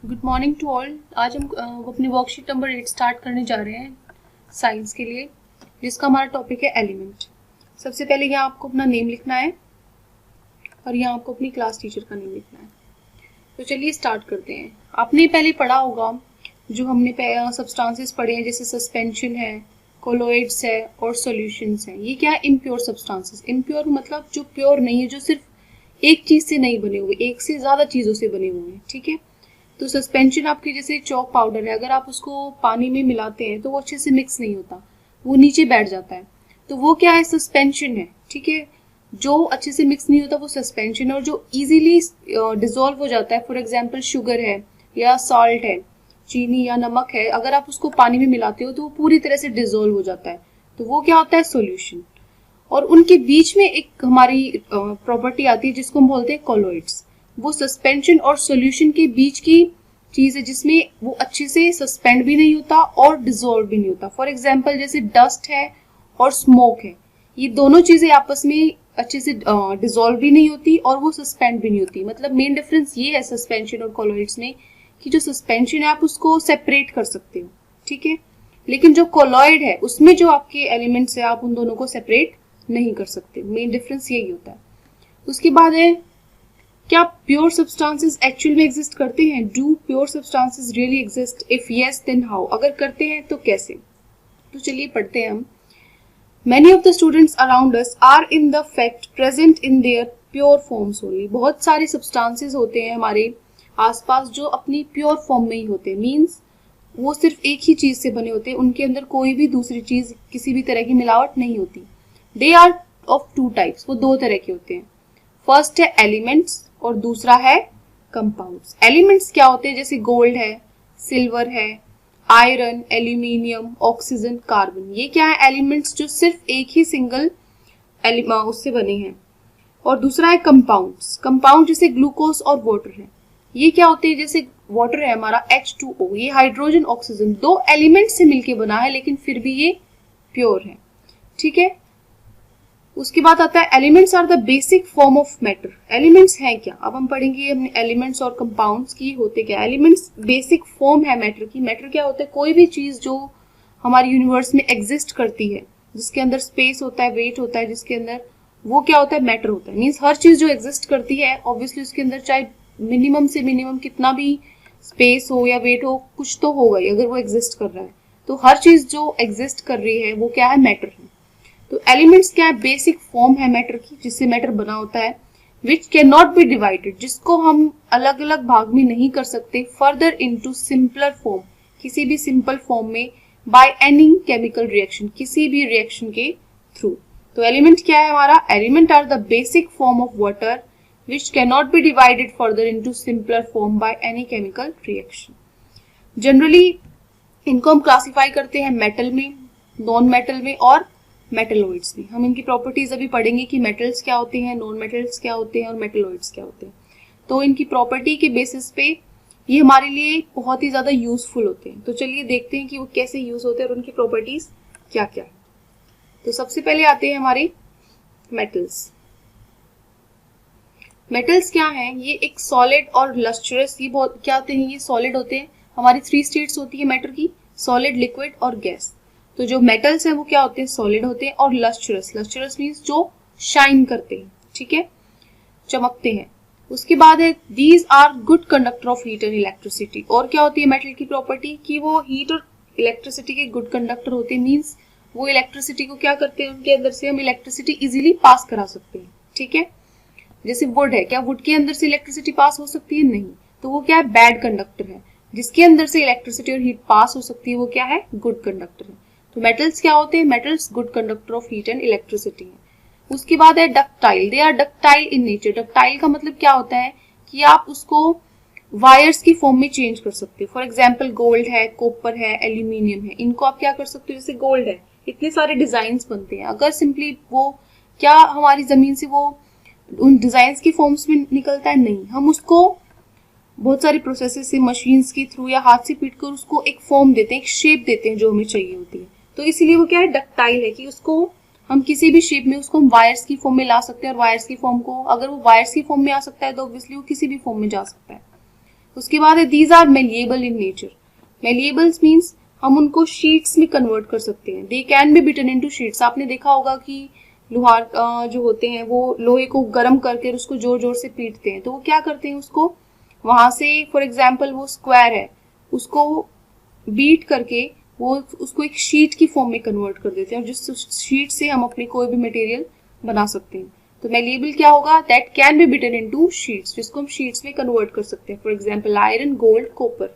Good morning to all. आज हम अपनी वर्कशीट नंबर 8 स्टार्ट करने जा रहे हैं साइंस के लिए, जिसका हमारा टॉपिक है एलिमेंट। सबसे पहले यहाँ आपको अपना नेम लिखना है और यहाँ आपको अपनी क्लास टीचर का नेम लिखना है। तो चलिए स्टार्ट करते हैं। आपने पहले पढ़ा होगा जो हमने सब्सटेंसेस पढ़े हैं, जैसे सस्पेंशन है, कोलोइड्स है और सॉल्यूशंस हैं। ये क्या है? Impure substances. इम्प्योर मतलब जो प्योर नहीं है, जो सिर्फ एक चीज से नहीं बने हुए, एक से ज्यादा चीजों से बने हुए हैं। ठीक है, तो सस्पेंशन आपकी जैसे चॉक पाउडर है, अगर आप उसको पानी में मिलाते हैं तो वो अच्छे से मिक्स नहीं होता, वो नीचे बैठ जाता है। तो वो क्या है? सस्पेंशन है। ठीक है, जो अच्छे से मिक्स नहीं होता वो सस्पेंशन है, और जो इजीली डिसॉल्व हो जाता है, फॉर एग्जांपल शुगर है या सॉल्ट है, चीनी या नमक है, अगर आप उसको पानी में मिलाते हो तो वो पूरी तरह से डिसॉल्व हो जाता है, तो वो क्या होता है? सॉल्यूशन। और उनके बीच में एक हमारी प्रॉपर्टी आती है जिसको हम बोलते हैं कोलोइड्स। वो सस्पेंशन और सॉल्यूशन के बीच की चीज है, जिसमें वो अच्छे से सस्पेंड भी नहीं होता और डिसॉल्व भी नहीं होता। फॉर एग्जांपल जैसे डस्ट है और स्मोक है, ये दोनों चीजें आपस में अच्छे से डिसॉल्व भी नहीं होती और वो सस्पेंड भी नहीं होती। मतलब मेन डिफरेंस ये है सस्पेंशन और कोलोइड्स में कि जो सस्पेंशन है आप उसको सेपरेट कर सकते हो, ठीक है, लेकिन जो कोलॉइड है उसमें जो आपके एलिमेंट्स है आप उन दोनों को सेपरेट नहीं कर सकते। मेन डिफरेंस यही होता है। उसके बाद है, क्या प्योर सब्सटेंसेस एक्चुअल में एग्जिस्ट करते हैं? Do pure substances really exist? If yes then how? अगर करते हैं तो कैसे? तो चलिए पढ़ते हैं हम। Many of the students around us are in the fact present in their pure forms only. बहुत सारे सब्सटेंसेस होते हैं हमारे आसपास जो अपनी प्योर फॉर्म में ही होते हैं, मीन्स वो सिर्फ एक ही चीज से बने होते हैं, उनके अंदर कोई भी दूसरी चीज, किसी भी तरह की मिलावट नहीं होती। They are of two types, वो दो तरह के होते हैं। फर्स्ट है एलिमेंट्स और दूसरा है कंपाउंड्स। एलिमेंट्स क्या होते हैं? जैसे गोल्ड है, सिल्वर है, आयरन, एल्यूमिनियम, ऑक्सीजन, कार्बन। ये क्या है? एलिमेंट्स जो सिर्फ एक ही सिंगल उससे बने हैं। और दूसरा है कंपाउंड्स। कंपाउंड जैसे ग्लूकोज और वाटर है। ये क्या होते हैं? जैसे वाटर है हमारा H2O, ये हाइड्रोजन ऑक्सीजन दो एलिमेंट से मिलके बना है, लेकिन फिर भी ये प्योर है। ठीक है, उसके बाद आता है elements are the basic form of matter. Elements हैं क्या? अब हम पढ़ेंगे अपने एलिमेंट्स और कंपाउंड्स की होते क्या। एलिमेंट्स बेसिक फॉर्म है मैटर की। मैटर क्या होता है? कोई भी चीज जो हमारी यूनिवर्स में एग्जिस्ट करती है, जिसके अंदर स्पेस होता है, वेट होता है जिसके अंदर, वो क्या होता है? मैटर होता है। मीन्स हर चीज जो एग्जिस्ट करती है, ऑब्वियसली उसके अंदर चाहे मिनिमम से मिनिमम कितना भी स्पेस हो या वेट हो, कुछ तो होगा ही अगर वो एग्जिस्ट कर रहा है। तो हर चीज जो एग्जिस्ट कर रही है वो क्या है? मैटर है। तो एलिमेंट्स क्या है? बेसिक फॉर्म है मैटर की, जिससे मैटर बना होता है। विच कैन नॉट बी डिवाइडेड, जिसको हम अलग अलग भाग में नहीं कर सकते। फर्दर इनटू सिंपलर फॉर्म, किसी भी सिंपल फॉर्म में, बाय एनी केमिकल रिएक्शन, किसी भी रिएक्शन के थ्रू। तो एलिमेंट क्या है हमारा? Element are the basic form of water which can not be divided further into simpler form by any chemical reaction. Generally इनको हम क्लासिफाई करते हैं मेटल में, नॉन मेटल में और मेटलॉइड्स में। हम इनकी प्रॉपर्टीज अभी पढ़ेंगे कि मेटल्स क्या होते हैं, नॉन मेटल्स क्या होते हैं और मेटलॉइड्स क्या होते हैं। तो इनकी प्रॉपर्टी के बेसिस पे ये हमारे लिए बहुत ही ज्यादा यूजफुल होते हैं। तो चलिए देखते हैं कि वो कैसे यूज होते हैं और उनकी प्रॉपर्टीज क्या क्या है। तो सबसे पहले आते हैं हमारे मेटल्स। मेटल्स क्या है? ये एक सॉलिड और लस्ट्रस, ये बहुत क्या होते हैं? ये सॉलिड होते हैं। हमारी 3 स्टेट्स होती है मैटर की, सॉलिड, लिक्विड और गैस। तो जो मेटल्स हैं वो क्या होते हैं? सॉलिड होते हैं। और लस्ट्रस, लस्ट्रस मीन्स जो शाइन करते हैं, ठीक है, चमकते हैं। उसके बाद है these are good conductor of heat and electricity. और क्या होती है मेटल की प्रॉपर्टी? कि वो हीट और इलेक्ट्रिसिटी के गुड कंडक्टर होते हैं। मीन्स वो इलेक्ट्रिसिटी को क्या करते हैं? उनके अंदर से हम इलेक्ट्रिसिटी इजिली पास करा सकते हैं। ठीक है, जैसे वुड है, क्या वुड के अंदर से इलेक्ट्रिसिटी पास हो सकती है? नहीं। तो वो क्या है? बैड कंडक्टर है। जिसके अंदर से इलेक्ट्रिसिटी और हीट पास हो सकती है वो क्या है? गुड कंडक्टर है। तो मेटल्स क्या होते हैं? Metals good conductor of heat and electricity है। उसके बाद है ductile. They are ductile in nature. Ductile का मतलब क्या होता है? कि आप उसको वायर्स की फॉर्म में चेंज कर सकते हो। फॉर एग्जाम्पल गोल्ड है, कॉपर है, एल्यूमिनियम है, इनको आप क्या कर सकते हो? जैसे गोल्ड है, इतने सारे डिजाइन बनते हैं। अगर सिंपली वो क्या हमारी जमीन से वो उन डिजाइन की फॉर्म्स में निकलता है? नहीं। हम उसको बहुत सारी प्रोसेसेस से, मशीन्स के थ्रू या हाथ से पीट कर उसको एक फॉर्म देते हैं, एक शेप देते हैं जो हमें चाहिए होती है। तो इसीलिए वो क्या है? डक्टाइल है, कि उसको हम किसी भी शेप में उसको हम वायर्स की फॉर्म में ला सकते हैं। और वायर्स की फॉर्म को, अगर वो वायर्स की फॉर्म में आ सकता है तो ऑब्वियसली वो किसी भी फॉर्म में जा सकता है। उसके बाद है these are malleable in nature. Malleables means हम उनको शीट्स में कन्वर्ट कर सकते हैं। They can be beaten into sheets. आपने देखा होगा कि लोहार जो होते हैं वो लोहे को गर्म करके उसको जोर जोर से पीटते हैं, तो वो क्या करते हैं, उसको वहां से फॉर एग्जाम्पल वो स्क्वायर है उसको बीट करके वो उसको एक शीट की फॉर्म में कन्वर्ट कर देते हैं और जिस शीट से हम अपनी कोई भी मटेरियल बना सकते हैं। तो मेलिएबल क्या होगा, that can be beaten into sheets, जिसको हम शीट्स में कन्वर्ट कर सकते हैं, for example iron, gold, copper.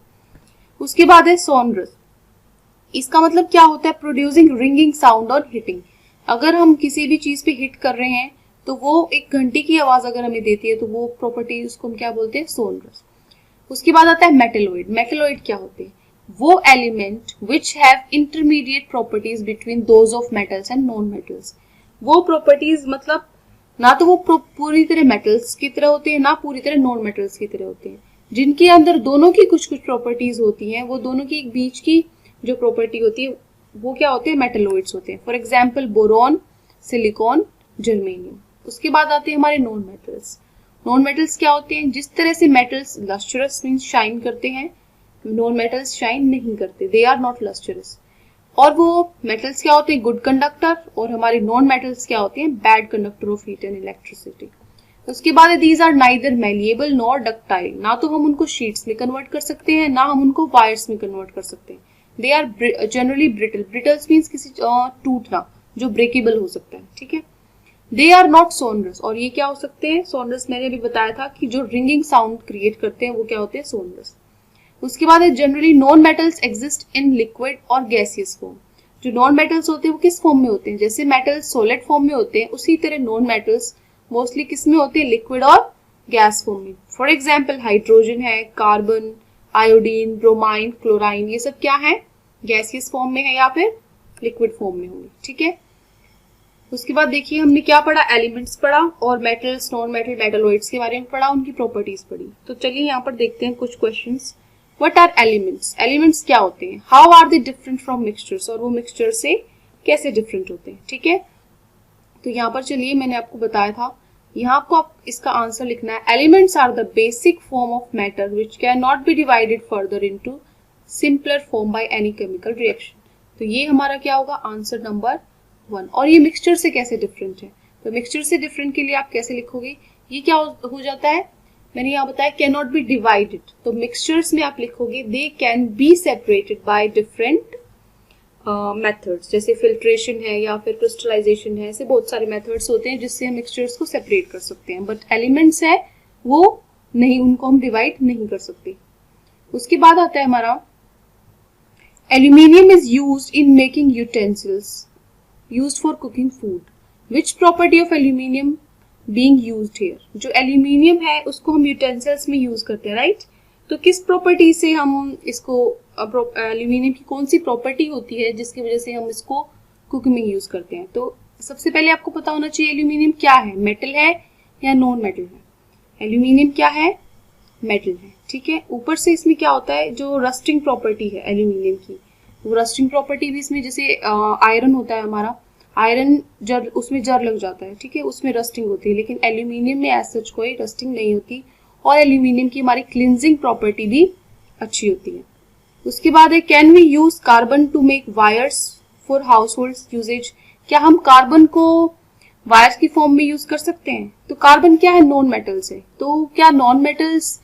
उसके बाद है सोनरस। इसका मतलब क्या होता है, प्रोड्यूसिंग रिंगिंग साउंड और हिटिंग। अगर हम किसी भी चीज पे हिट कर रहे हैं तो वो एक घंटी की आवाज अगर हमें देती है तो वो प्रॉपर्टी उसको हम क्या बोलते हैं, सोनरस। उसके बाद आता है मेटेलॉइड। मेटेलॉइड क्या होते हैं, वो element which have intermediate properties between those of metals and non metals. वो प्रॉपर्टीज मतलब ना तो वो पूरी तरह मेटल्स की तरह होते हैं ना पूरी तरह नॉन मेटल्स की तरह होते हैं, जिनके अंदर दोनों की कुछ कुछ प्रॉपर्टीज होती हैं। वो दोनों की बीच की जो प्रॉपर्टी होती है वो क्या होते हैं, मेटेलॉइड्स होते हैं। For example boron, silicon, germanium. उसके बाद आते हैं हमारे नॉन मेटल्स। नॉन मेटल्स क्या होते हैं, जिस तरह से मेटल्स लस्ट्रस मींस शाइन करते हैं, नॉन मेटल्स शाइन नहीं करते, दे आर नॉट लस्ट्रस। और वो मेटल्स क्या होते हैं, गुड कंडक्टर, और हमारे नॉन मेटल्स क्या होते हैं, bad conductor of heat and electricity. उसके बाद these are neither malleable nor ductile. ना तो हम उनको शीट्स में कन्वर्ट कर सकते हैं ना हम उनको वायर्स में कन्वर्ट कर सकते हैं। They are generally brittle. Brittles means किसी टूटना जो ब्रेकेबल हो सकता है, ठीक है। They are not sonorous. और ये क्या हो सकते हैं, सोनरस मैंने अभी बताया था कि जो रिंगिंग साउंड क्रिएट करते हैं वो क्या होते हैं, सोनरस। उसके बाद generally non metals exist in liquid और गैसियस फॉर्म। जो नॉन मेटल्स होते हैं वो किस फॉर्म में होते हैं, जैसे मेटल्स सॉलिड फॉर्म में होते हैं उसी तरह नॉन मेटल्स मोस्टली किस में होते हैं, लिक्विड और गैस फॉर्म में। फॉर एग्जाम्पल हाइड्रोजन है, कार्बन, आयोडीन, ब्रोमाइन, क्लोराइन, ये सब क्या है, गैसियस फॉर्म में है या फिर लिक्विड फॉर्म में होंगे, ठीक है। उसके बाद देखिए हमने क्या पढ़ा, एलिमेंट्स पढ़ा और मेटल्स, नॉन मेटल, मेटलॉइड्स के बारे में पढ़ा, उनकी प्रॉपर्टीज पढ़ी। तो चलिए यहाँ पर देखते हैं कुछ questions. What are elements, elements क्या होते हैं, how are they different from mixtures, और वो मिक्सचर से कैसे डिफरेंट होते हैं, ठीक है। तो यहाँ पर चलिए मैंने आपको बताया था, यहाँ आपको इसका आंसर लिखना है। Elements are the basic form of matter which can not be divided further into simpler form by any chemical reaction. तो ये हमारा क्या होगा, आंसर नंबर 1। और ये मिक्सचर से कैसे डिफरेंट है, तो मिक्सचर से डिफरेंट के लिए आप कैसे लिखोगे, ये क्या हो जाता है, मैंने यहाँ बताया कैन नॉट बी डिवाइडेड। तो मिक्सचर्स में आप लिखोगे दे can be separated by different methods, जैसे फिल्ट्रेशन है या फिर क्रिस्टलाइजेशन है, ऐसे बहुत सारे मेथड्स होते हैं जिससे हम मिक्सचर्स को सेपरेट कर सकते हैं। बट एलिमेंट्स है वो नहीं, उनको हम डिवाइड नहीं कर सकते। उसके बाद आता है हमारा aluminium is used in making utensils used for cooking food. Which property of aluminium being used here? जो एल्यूमिनियम है उसको हम यूटेंसिल्स में यूज करते हैं, राइट। तो किस प्रॉपर्टी से हम इसको, एल्यूमिनियम की कौन सी प्रॉपर्टी होती है जिसकी वजह से हम इसको कुकिंग में यूज करते हैं। तो सबसे पहले आपको पता होना चाहिए एल्यूमिनियम क्या है, मेटल है या नॉन मेटल है। एल्यूमिनियम क्या है, मेटल है, ठीक है। ऊपर से इसमें क्या होता है, जो रस्टिंग प्रॉपर्टी है एल्यूमिनियम की, वो रस्टिंग प्रॉपर्टी भी इसमें, जैसे आयरन होता है हमारा, आयरन जर उसमें जर लग जाता है, ठीक है, उसमें रस्टिंग होती है, लेकिन एल्यूमिनियम में एज सच कोई रस्टिंग नहीं होती। और एल्यूमिनियम की हमारी क्लिनजिंग प्रॉपर्टी भी अच्छी होती है। उसके बाद है can we use carbon to make wires for household usages. क्या हम कार्बन को वायर्स की फॉर्म में यूज कर सकते हैं। तो कार्बन क्या है, नॉन मेटल्स है। तो क्या नॉन मेटल्स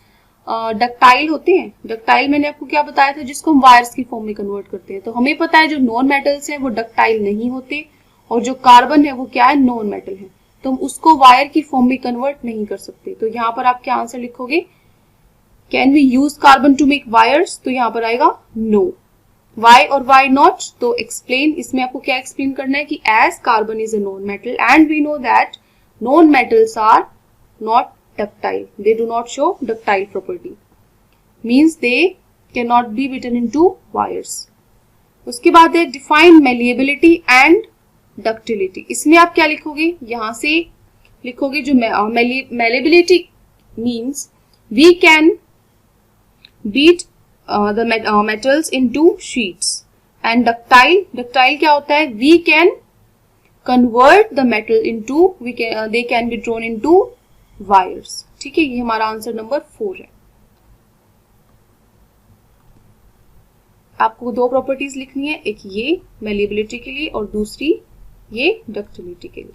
डक्टाइल होते हैं। डक्टाइल मैंने आपको क्या बताया था, जिसको हम वायर्स की फॉर्म में कन्वर्ट करते हैं। तो हमें पता है जो नॉन मेटल्स हैं वो डक्टाइल नहीं होते और जो कार्बन है वो क्या है, नॉन मेटल है। तो हम उसको वायर की फॉर्म में कन्वर्ट नहीं कर सकते। तो यहाँ पर आप क्या आंसर लिखोगे, can we use carbon to make wires, तो यहाँ पर आएगा नो। वाई और वाई नॉट, तो एक्सप्लेन, इसमें आपको क्या एक्सप्लेन करना है कि as carbon is a non metal and we know that non metals are not ductile, they do not show ductile property, means they cannot be beaten into wires. उसके बाद है define malleability and ductility. इसमें आप क्या लिखोगे, यहां से लिखोगे जो malleability means we can beat the metals into sheets, and ductile क्या होता है, we can convert the metal into, they can be drawn into wires, ठीक है। ये हमारा आंसर नंबर 4 है। आपको दो प्रॉपर्टीज लिखनी है, एक ये मैलिएबिलिटी के लिए और दूसरी ये डक्टिलिटी के लिए।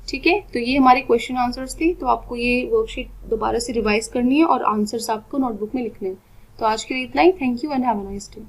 ठीक है, तो ये हमारे क्वेश्चन आंसर्स थे। तो आपको ये वर्कशीट दोबारा से रिवाइज करनी है और आंसर्स आपको नोटबुक में लिखने हैं। तो आज के लिए इतना ही। Thank you and have a nice day.